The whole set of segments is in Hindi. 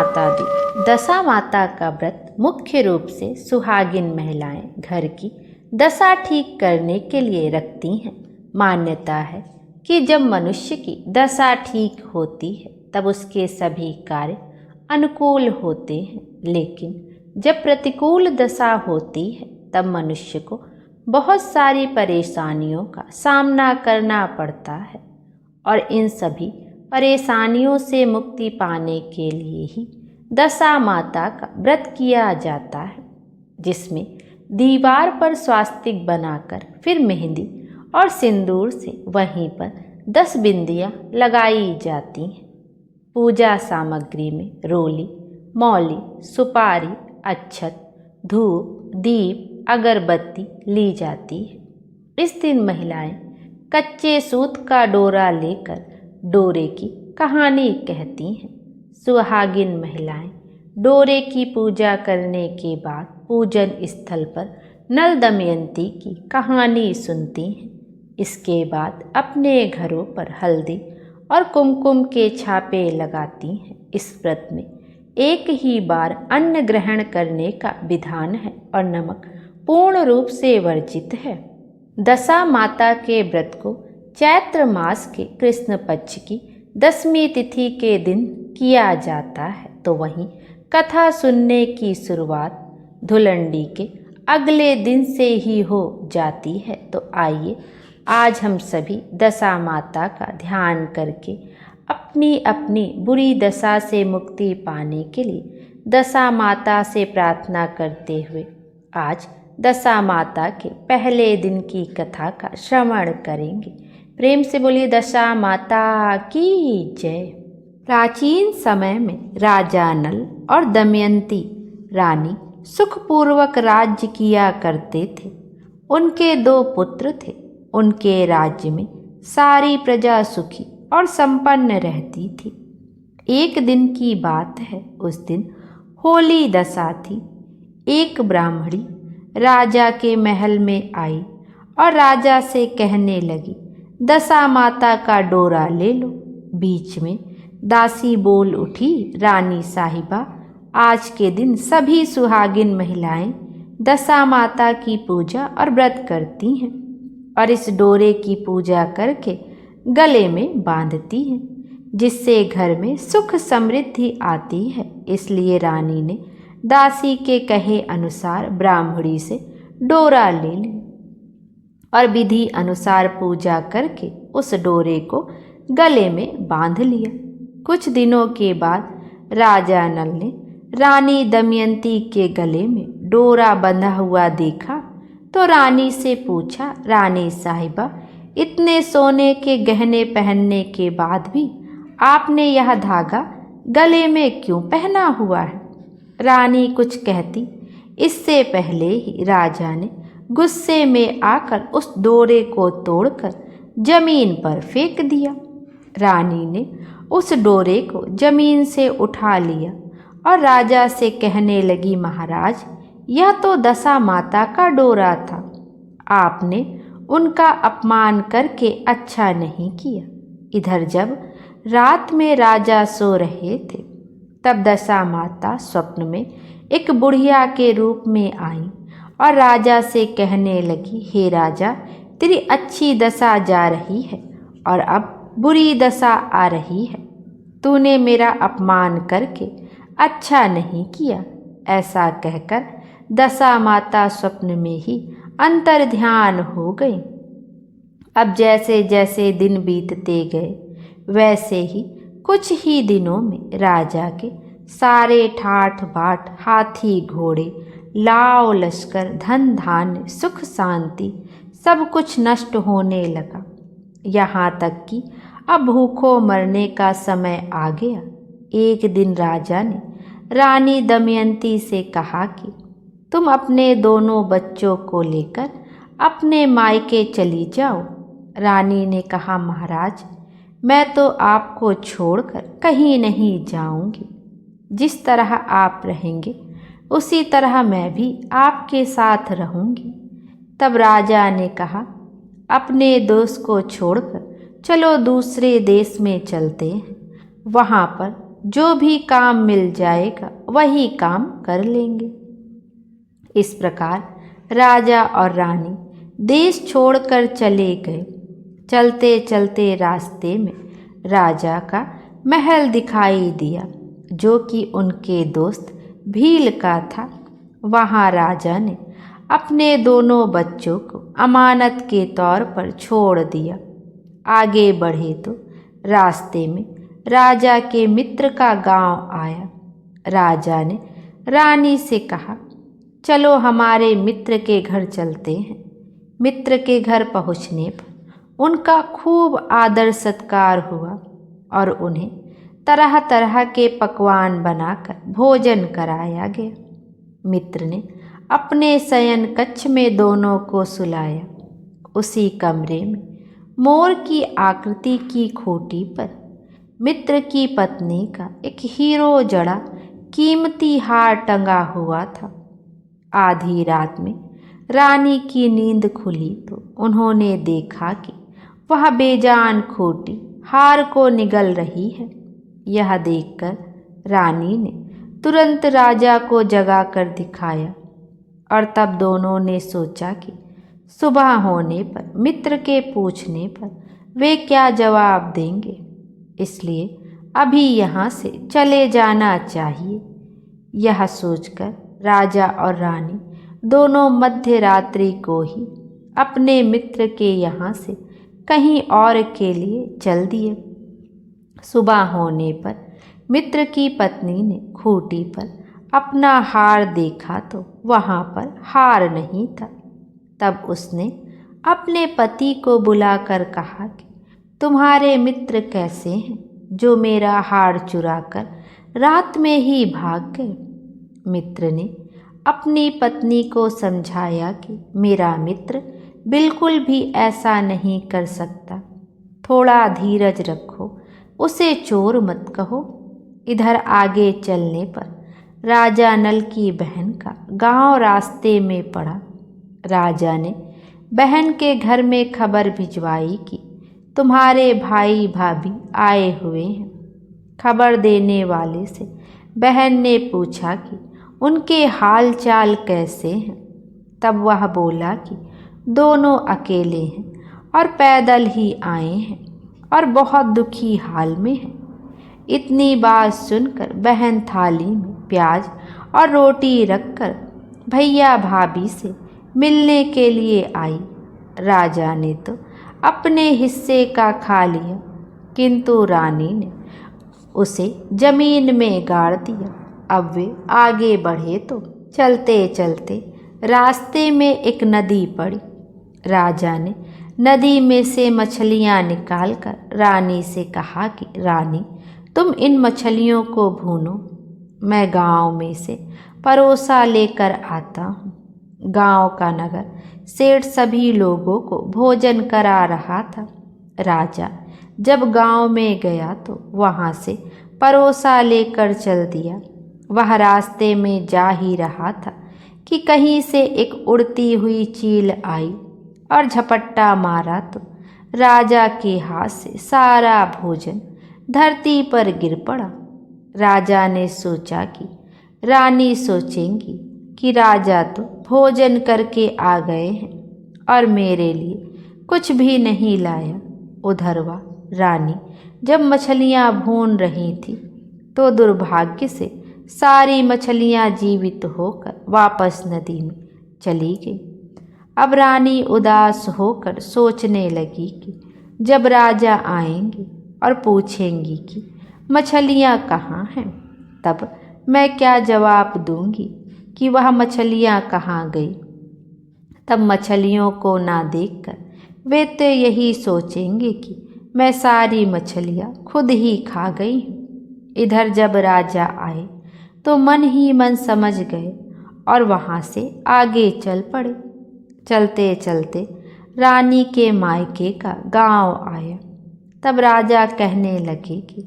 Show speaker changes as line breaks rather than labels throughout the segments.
माता दी। दशा माता का व्रत मुख्य रूप से सुहागिन महिलाएं घर की दशा ठीक करने के लिए रखती हैं। मान्यता है कि जब मनुष्य की दशा ठीक होती है तब उसके सभी कार्य अनुकूल होते हैं, लेकिन जब प्रतिकूल दशा होती है तब मनुष्य को बहुत सारी परेशानियों का सामना करना पड़ता है और इन सभी परेशानियों से मुक्ति पाने के लिए ही दशा माता का व्रत किया जाता है, जिसमें दीवार पर स्वास्तिक बनाकर फिर मेहंदी और सिंदूर से वहीं पर 10 बिंदियाँ लगाई जाती हैं। पूजा सामग्री में रोली, मौली, सुपारी, अक्षत, धूप, दीप, अगरबत्ती ली जाती है। इस दिन महिलाएं कच्चे सूत का डोरा लेकर डोरे की कहानी कहती हैं। सुहागिन महिलाएं डोरे की पूजा करने के बाद पूजन स्थल पर नल दमयंती की कहानी सुनती हैं। इसके बाद अपने घरों पर हल्दी और कुमकुम के छापे लगाती हैं। इस व्रत में एक ही बार अन्न ग्रहण करने का विधान है और नमक पूर्ण रूप से वर्जित है। दशा माता के व्रत को चैत्र मास के कृष्ण पक्ष की 10वीं तिथि के दिन किया जाता है, तो वहीं कथा सुनने की शुरुआत धुलंडी के अगले दिन से ही हो जाती है। तो आइए आज हम सभी दशा माता का ध्यान करके अपनी अपनी बुरी दशा से मुक्ति पाने के लिए दशा माता से प्रार्थना करते हुए आज दशा माता के पहले दिन की कथा का श्रवण करेंगे। प्रेम से बोलिए दशा माता की जय। प्राचीन समय में राजा नल और दमयंती रानी सुखपूर्वक राज्य किया करते थे। उनके 2 पुत्र थे। उनके राज्य में सारी प्रजा सुखी और संपन्न रहती थी। एक दिन की बात है, उस दिन होली दशा थी। एक ब्राह्मणी राजा के महल में आई और राजा से कहने लगी, दशा माता का डोरा ले लो। बीच में दासी बोल उठी, रानी साहिबा, आज के दिन सभी सुहागिन महिलाएं दशा माता की पूजा और व्रत करती हैं और इस डोरे की पूजा करके गले में बांधती हैं, जिससे घर में सुख समृद्धि आती है। इसलिए रानी ने दासी के कहे अनुसार ब्राह्मणी से डोरा ले लिया और विधि अनुसार पूजा करके उस डोरे को गले में बांध लिया। कुछ दिनों के बाद राजा नल ने रानी दमयंती के गले में डोरा बंधा हुआ देखा तो रानी से पूछा, रानी साहिबा, इतने सोने के गहने पहनने के बाद भी आपने यह धागा गले में क्यों पहना हुआ है? रानी कुछ कहती इससे पहले ही राजा ने गुस्से में आकर उस डोरे को तोड़कर जमीन पर फेंक दिया। रानी ने उस डोरे को जमीन से उठा लिया और राजा से कहने लगी, महाराज, यह तो दशा माता का डोरा था। आपने उनका अपमान करके अच्छा नहीं किया। इधर जब रात में राजा सो रहे थे तब दशा माता स्वप्न में एक बुढ़िया के रूप में आई और राजा से कहने लगी, हे राजा, तेरी अच्छी दशा जा रही है और अब बुरी दशा आ रही है। तूने मेरा अपमान करके अच्छा नहीं किया। ऐसा कहकर दशा माता स्वप्न में ही अंतर ध्यान हो गई। अब जैसे जैसे दिन बीतते गए वैसे ही कुछ ही दिनों में राजा के सारे ठाठ बाट, हाथी घोड़े, लाव लश्कर, धन धान्य, सुख शांति सब कुछ नष्ट होने लगा। यहाँ तक कि अब भूखों मरने का समय आ गया। एक दिन राजा ने रानी दमयंती से कहा कि तुम अपने दोनों बच्चों को लेकर अपने मायके चली जाओ। रानी ने कहा, महाराज, मैं तो आपको छोड़कर कहीं नहीं जाऊंगी। जिस तरह आप रहेंगे उसी तरह मैं भी आपके साथ रहूंगी। तब राजा ने कहा, अपने दोस्त को छोड़कर चलो दूसरे देश में चलते हैं। वहाँ पर जो भी काम मिल जाएगा वही काम कर लेंगे। इस प्रकार राजा और रानी देश छोड़कर चले गए। चलते चलते रास्ते में राजा का महल दिखाई दिया, जो कि उनके दोस्त भील का था। वहाँ राजा ने अपने दोनों बच्चों को अमानत के तौर पर छोड़ दिया। आगे बढ़े तो रास्ते में राजा के मित्र का गांव आया। राजा ने रानी से कहा, चलो हमारे मित्र के घर चलते हैं। मित्र के घर पहुँचने पर उनका खूब आदर सत्कार हुआ और उन्हें तरह तरह के पकवान बनाकर भोजन कराया गया। मित्र ने अपने शयन कक्ष में दोनों को सुलाया। उसी कमरे में मोर की आकृति की खूंटी पर मित्र की पत्नी का एक हीरो जड़ा कीमती हार टंगा हुआ था। आधी रात में रानी की नींद खुली तो उन्होंने देखा कि वह बेजान खूंटी हार को निगल रही है। यह देखकर रानी ने तुरंत राजा को जगाकर दिखाया और तब दोनों ने सोचा कि सुबह होने पर मित्र के पूछने पर वे क्या जवाब देंगे, इसलिए अभी यहाँ से चले जाना चाहिए। यह सोचकर राजा और रानी दोनों मध्य रात्रि को ही अपने मित्र के यहाँ से कहीं और के लिए चल दिए। सुबह होने पर मित्र की पत्नी ने खूंटी पर अपना हार देखा तो वहाँ पर हार नहीं था। तब उसने अपने पति को बुलाकर कहा कि तुम्हारे मित्र कैसे हैं जो मेरा हार चुराकर रात में ही भाग गए। मित्र ने अपनी पत्नी को समझाया कि मेरा मित्र बिल्कुल भी ऐसा नहीं कर सकता, थोड़ा धीरज रखो, उसे चोर मत कहो। इधर आगे चलने पर राजा नल की बहन का गांव रास्ते में पड़ा। राजा ने बहन के घर में खबर भिजवाई कि तुम्हारे भाई भाभी आए हुए हैं। खबर देने वाले से बहन ने पूछा कि उनके हाल चाल कैसे हैं। तब वह बोला कि दोनों अकेले हैं और पैदल ही आए हैं और बहुत दुखी हाल में हैं। इतनी बात सुनकर बहन थाली में प्याज और रोटी रखकर भैया भाभी से मिलने के लिए आई। राजा ने तो अपने हिस्से का खा लिया, किंतु रानी ने उसे जमीन में गाड़ दिया। अब वे आगे बढ़े तो चलते चलते रास्ते में एक नदी पड़ी। राजा ने नदी में से मछलियाँ निकालकर रानी से कहा कि रानी, तुम इन मछलियों को भूनो, मैं गांव में से परोसा लेकर आता हूँ। गांव का नगर सेठ सभी लोगों को भोजन करा रहा था। राजा जब गांव में गया तो वहाँ से परोसा लेकर चल दिया। वह रास्ते में जा ही रहा था कि कहीं से एक उड़ती हुई चील आई और झपट्टा मारा तो राजा के हाथ से सारा भोजन धरती पर गिर पड़ा। राजा ने सोचा कि रानी सोचेंगी कि राजा तो भोजन करके आ गए हैं और मेरे लिए कुछ भी नहीं लाया। उधर वह रानी जब मछलियाँ भून रही थी तो दुर्भाग्य से सारी मछलियाँ जीवित होकर वापस नदी में चली गई। अब रानी उदास होकर सोचने लगी कि जब राजा आएंगे और पूछेंगी कि मछलियाँ कहाँ हैं, तब मैं क्या जवाब दूंगी कि वह मछलियाँ कहाँ गई। तब मछलियों को ना देखकर वे तो यही सोचेंगे कि मैं सारी मछलियाँ खुद ही खा गई हूँ। इधर जब राजा आए तो मन ही मन समझ गए और वहाँ से आगे चल पड़े। चलते चलते रानी के मायके का गांव आया। तब राजा कहने लगे कि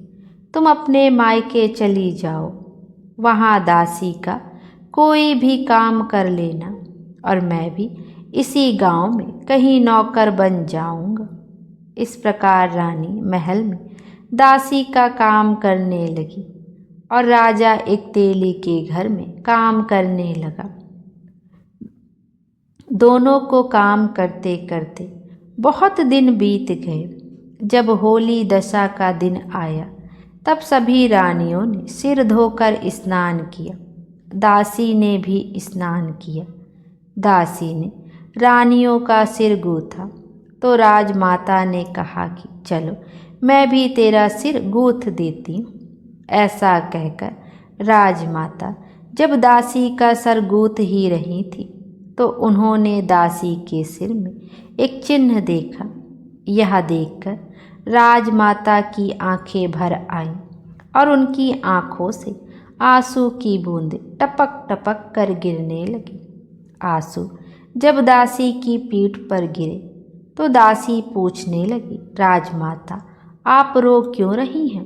तुम अपने मायके चली जाओ, वहाँ दासी का कोई भी काम कर लेना और मैं भी इसी गांव में कहीं नौकर बन जाऊंगा। इस प्रकार रानी महल में दासी का काम करने लगी। और राजा एक तेली के घर में काम करने लगा। दोनों को काम करते करते बहुत दिन बीत गए। जब होली दशा का दिन आया तब सभी रानियों ने सिर धोकर स्नान किया। दासी ने भी स्नान किया। दासी ने रानियों का सिर गूथा तो राजमाता ने कहा कि चलो मैं भी तेरा सिर गूथ देती हूँ। ऐसा कहकर राजमाता जब दासी का सर गूथ ही रही थी तो उन्होंने दासी के सिर में एक चिन्ह देखा। यह देखकर राजमाता की आंखें भर आईं और उनकी आंखों से आंसू की बूंदें टपक टपक कर गिरने लगी। आंसू जब दासी की पीठ पर गिरे तो दासी पूछने लगी, राजमाता आप रो क्यों रही हैं?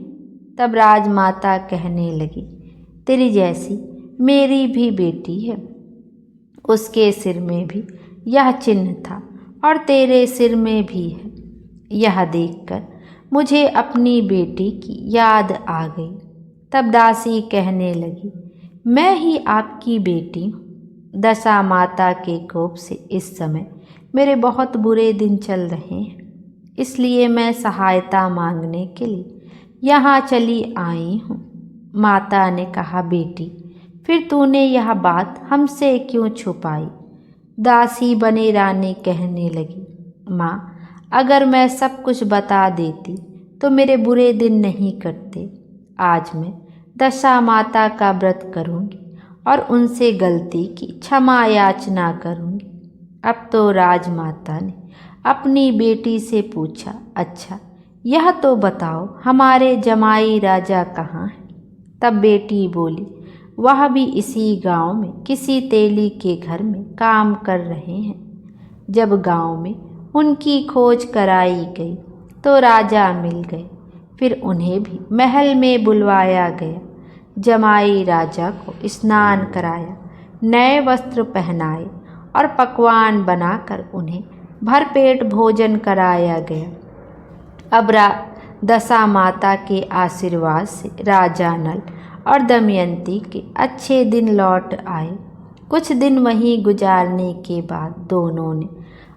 तब राजमाता कहने लगी, तेरी जैसी मेरी भी बेटी है, उसके सिर में भी यह चिन्ह था और तेरे सिर में भी है। यह देखकर मुझे अपनी बेटी की याद आ गई। तब दासी कहने लगी, मैं ही आपकी बेटी हूँ। दशा माता के कोप से इस समय मेरे बहुत बुरे दिन चल रहे हैं, इसलिए मैं सहायता मांगने के लिए यहाँ चली आई हूँ। माता ने कहा, बेटी फिर तूने यह बात हमसे क्यों छुपाई? दासी बनी रानी कहने लगी, माँ अगर मैं सब कुछ बता देती तो मेरे बुरे दिन नहीं कटते। आज मैं दशा माता का व्रत करूँगी और उनसे गलती की क्षमा याचना करूँगी। अब तो राजमाता ने अपनी बेटी से पूछा, अच्छा यह तो बताओ हमारे जमाई राजा कहाँ हैं? तब बेटी बोली, वह भी इसी गांव में किसी तेली के घर में काम कर रहे हैं। जब गांव में उनकी खोज कराई गई तो राजा मिल गए। फिर उन्हें भी महल में बुलवाया गया। जमाई राजा को स्नान कराया, नए वस्त्र पहनाए और पकवान बनाकर उन्हें भरपेट भोजन कराया गया। अब दशा माता के आशीर्वाद से राजा नल और दमयंती के अच्छे दिन लौट आए। कुछ दिन वहीं गुजारने के बाद दोनों ने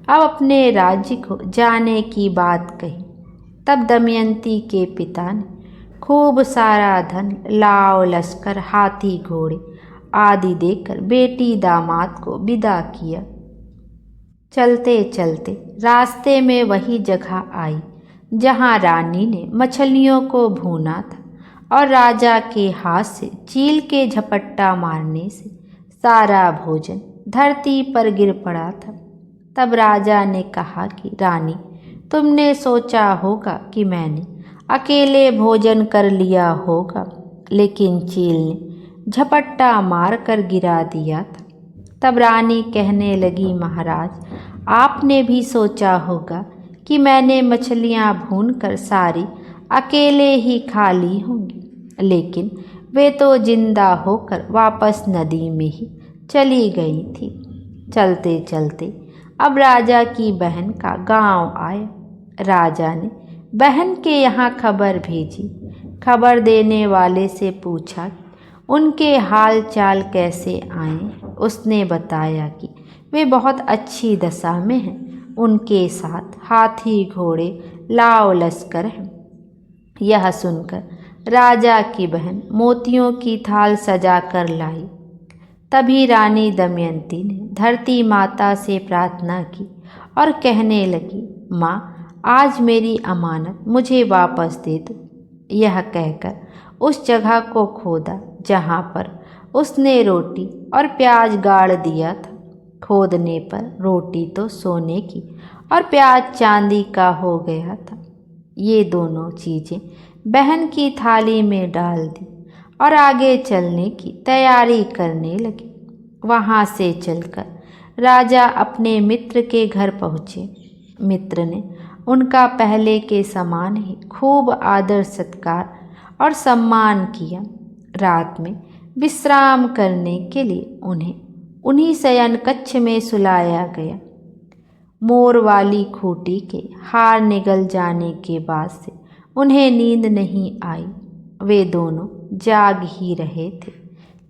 अब अपने राज्य को जाने की बात कही। तब दमयंती के पिता ने खूब सारा धन, लाव लश्कर, हाथी घोड़े आदि देकर बेटी दामाद को विदा किया। चलते चलते रास्ते में वही जगह आई जहाँ रानी ने मछलियों को भूना था और राजा के हाथ से चील के झपट्टा मारने से सारा भोजन धरती पर गिर पड़ा था। तब राजा ने कहा कि रानी, तुमने सोचा होगा कि मैंने अकेले भोजन कर लिया होगा, लेकिन चील ने झपट्टा मार कर गिरा दिया था। तब रानी कहने लगी, महाराज आपने भी सोचा होगा कि मैंने मछलियाँ भूनकर सारी अकेले ही खा ली होंगी, लेकिन वे तो जिंदा होकर वापस नदी में ही चली गई थी। चलते चलते अब राजा की बहन का गांव आया। राजा ने बहन के यहाँ खबर भेजी। खबर देने वाले से पूछा उनके हाल चाल कैसे आए। उसने बताया कि वे बहुत अच्छी दशा में हैं। उनके साथ हाथी घोड़े लाव लश्कर हैं। यह सुनकर राजा की बहन मोतियों की थाल सजा कर लाई। तभी रानी दमयंती ने धरती माता से प्रार्थना की और कहने लगी, माँ आज मेरी अमानत मुझे वापस दे दो। यह कहकर उस जगह को खोदा जहाँ पर उसने रोटी और प्याज गाड़ दिया था। खोदने पर रोटी तो सोने की और प्याज चांदी का हो गया था। ये दोनों चीज़ें बहन की थाली में डाल दी और आगे चलने की तैयारी करने लगी। वहाँ से चलकर राजा अपने मित्र के घर पहुँचे। मित्र ने उनका पहले के समान ही खूब आदर सत्कार और सम्मान किया। रात में विश्राम करने के लिए उन्हें उन्हीं शयन कक्ष में सुलाया गया। मोर वाली खूंटी के हार निगल जाने के बाद से उन्हें नींद नहीं आई। वे दोनों जाग ही रहे थे।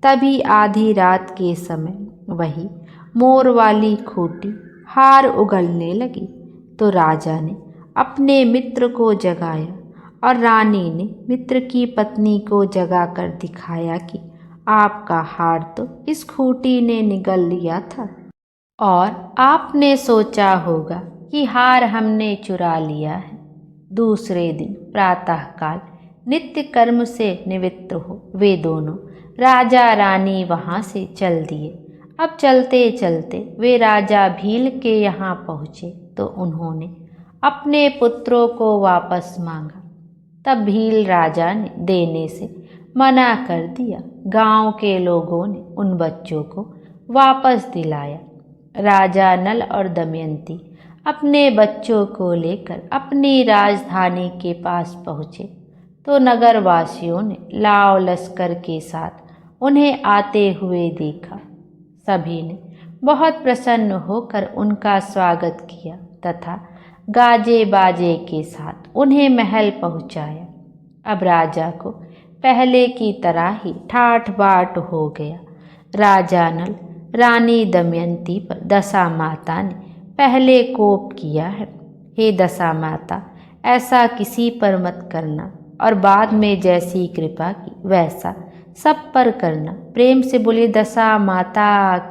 तभी आधी रात के समय वही मोर वाली खूंटी हार उगलने लगी तो राजा ने अपने मित्र को जगाया और रानी ने मित्र की पत्नी को जगाकर दिखाया कि आपका हार तो इस खूंटी ने निगल लिया था और आपने सोचा होगा कि हार हमने चुरा लिया है। दूसरे दिन प्रातःकाल नित्य कर्म से निवृत्त हो वे दोनों राजा रानी वहाँ से चल दिए। अब चलते चलते वे राजा भील के यहाँ पहुँचे तो उन्होंने अपने पुत्रों को वापस मांगा। तब भील राजा ने देने से मना कर दिया। गांव के लोगों ने उन बच्चों को वापस दिलाया। राजा नल और दमयंती अपने बच्चों को लेकर अपनी राजधानी के पास पहुँचे तो नगरवासियों ने लाव लश्कर के साथ उन्हें आते हुए देखा। सभी ने बहुत प्रसन्न होकर उनका स्वागत किया तथा गाजे बाजे के साथ उन्हें महल पहुँचाया। अब राजा को पहले की तरह ही ठाठ बाट हो गया। राजा नल रानी दमयंती पर दशा माता ने पहले कोप किया है। हे दशा माता, ऐसा किसी पर मत करना और बाद में जैसी कृपा की वैसा सब पर करना। प्रेम से बोलिए दशा माता की।